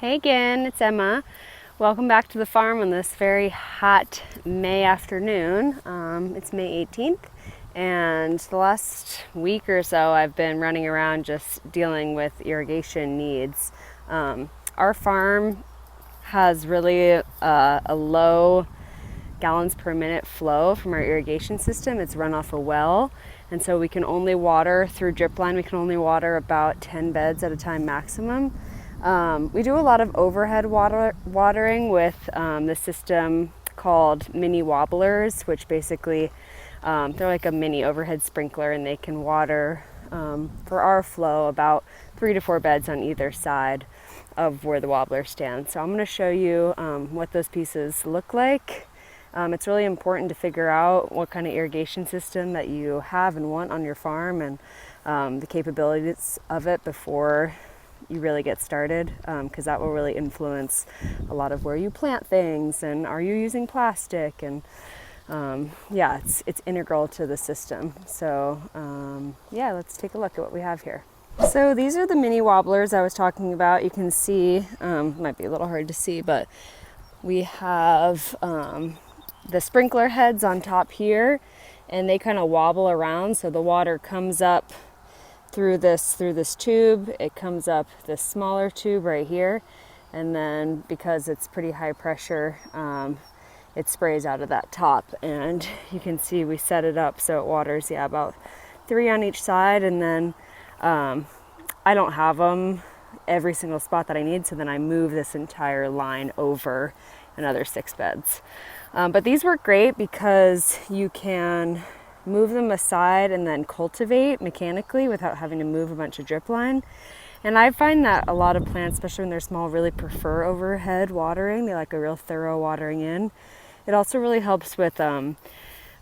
Hey again, it's Emma. Welcome back to the farm on this very hot May afternoon. It's May 18th, and the last week or so I've been running around just dealing with irrigation needs. Our farm has really a low gallons per minute flow from our irrigation system. It's run off a well, and so we can only water through drip line. We can only water about 10 beds at a time maximum. We do a lot of overhead watering with the system called mini wobblers, which basically they're like a mini overhead sprinkler, and they can water for our flow about 3 to 4 beds on either side of where the wobbler stands. So I'm going to show you what those pieces look like. It's really important to figure out what kind of irrigation system that you have and want on your farm, and the capabilities of it before you really get started, because that will really influence a lot of where you plant things, and are you using plastic, and yeah, it's integral to the system. So yeah, let's take a look at what we have here. So these are the mini wobblers I was talking about. You can see, might be a little hard to see, but we have the sprinkler heads on top here, and they kind of wobble around, so the water comes up through this tube. It comes up this smaller tube right here, and then because it's pretty high pressure, it sprays out of that top. And you can see we set it up so it waters, yeah, about 3 on each side, and then I don't have them every single spot that I need, so then I move this entire line over another 6 beds. But these work great because you can move them aside and then cultivate mechanically without having to move a bunch of drip line. And I find that a lot of plants, especially when they're small, really prefer overhead watering. They like a real thorough watering in. It also really helps with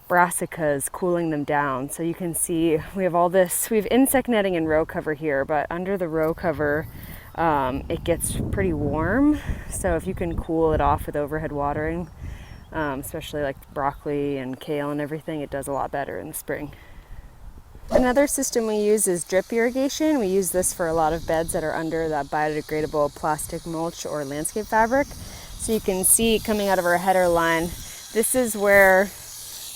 brassicas, cooling them down. So you can see we have all this, we have insect netting and row cover here, but under the row cover it gets pretty warm. So if you can cool it off with overhead watering, especially like broccoli and kale and everything, it does a lot better in the spring. Another system we use is drip irrigation. We use this for a lot of beds that are under that biodegradable plastic mulch or landscape fabric. So you can see coming out of our header line, this is where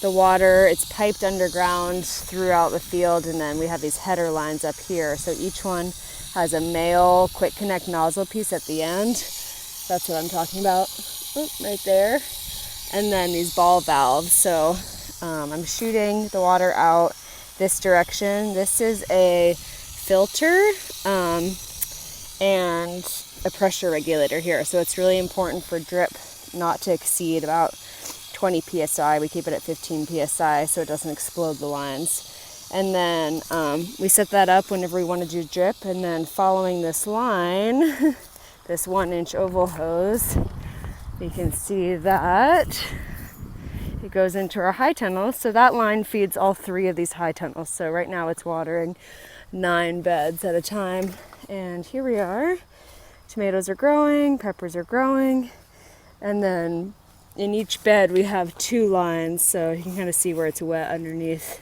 the water, it's piped underground throughout the field, and then we have these header lines up here. So each one has a male quick connect nozzle piece at the end. That's what I'm talking about. Right there. And then these ball valves. So I'm shooting the water out this direction. This is a filter and a pressure regulator here. So it's really important for drip not to exceed about 20 psi. We keep it at 15 psi so it doesn't explode the lines. And then we set that up whenever we want to do drip, and then following this line, this 1-inch oval hose, you can see that it goes into our high tunnels. So that line feeds all 3 of these high tunnels. So right now it's watering 9 beds at a time. And here we are. Tomatoes are growing, peppers are growing. And then in each bed we have 2 lines. So you can kind of see where it's wet underneath.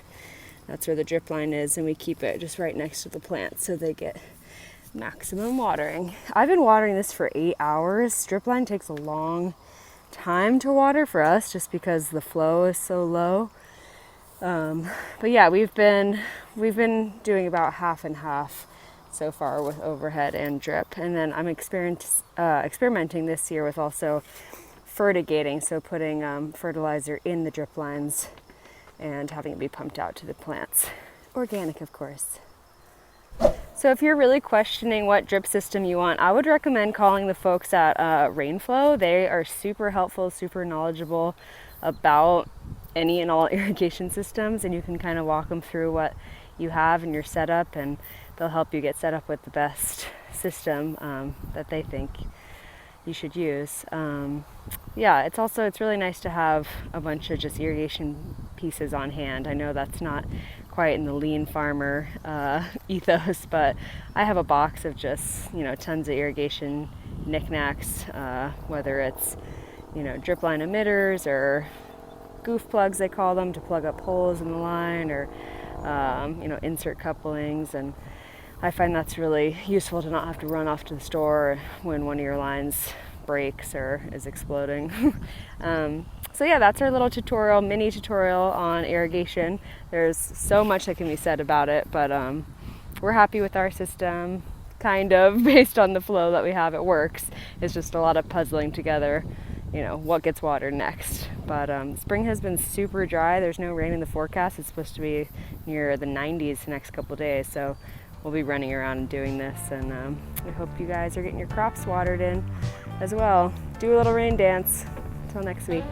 That's where the drip line is. And we keep it just right next to the plants so they get maximum watering. I've been watering this for 8 hours. Drip line takes a long time to water for us just because the flow is so low. But yeah, we've been doing about half and half so far with overhead and drip. And then I'm experimenting this year with also fertigating, so putting fertilizer in the drip lines and having it be pumped out to the plants. Organic, of course. So if you're really questioning what drip system you want, I would recommend calling the folks at Rainflow. They are super helpful, super knowledgeable about any and all irrigation systems, and you can kind of walk them through what you have in your setup, and they'll help you get set up with the best system that they think you should use. Yeah, it's really nice to have a bunch of just irrigation pieces on hand. I know that's not quite in the lean farmer ethos, but I have a box of just, tons of irrigation knickknacks, whether it's, drip line emitters or goof plugs, they call them, to plug up holes in the line, or, insert couplings. And I find that's really useful to not have to run off to the store when one of your lines breaks or is exploding. So yeah, that's our little tutorial, mini tutorial on irrigation. There's so much that can be said about it, but we're happy with our system, kind of, based on the flow that we have. It works. It's just a lot of puzzling together, what gets watered next. But spring has been super dry. There's no rain in the forecast. It's supposed to be near the 90s the next couple days, so we'll be running around and doing this, and I hope you guys are getting your crops watered in as well. Do a little rain dance. Until next week.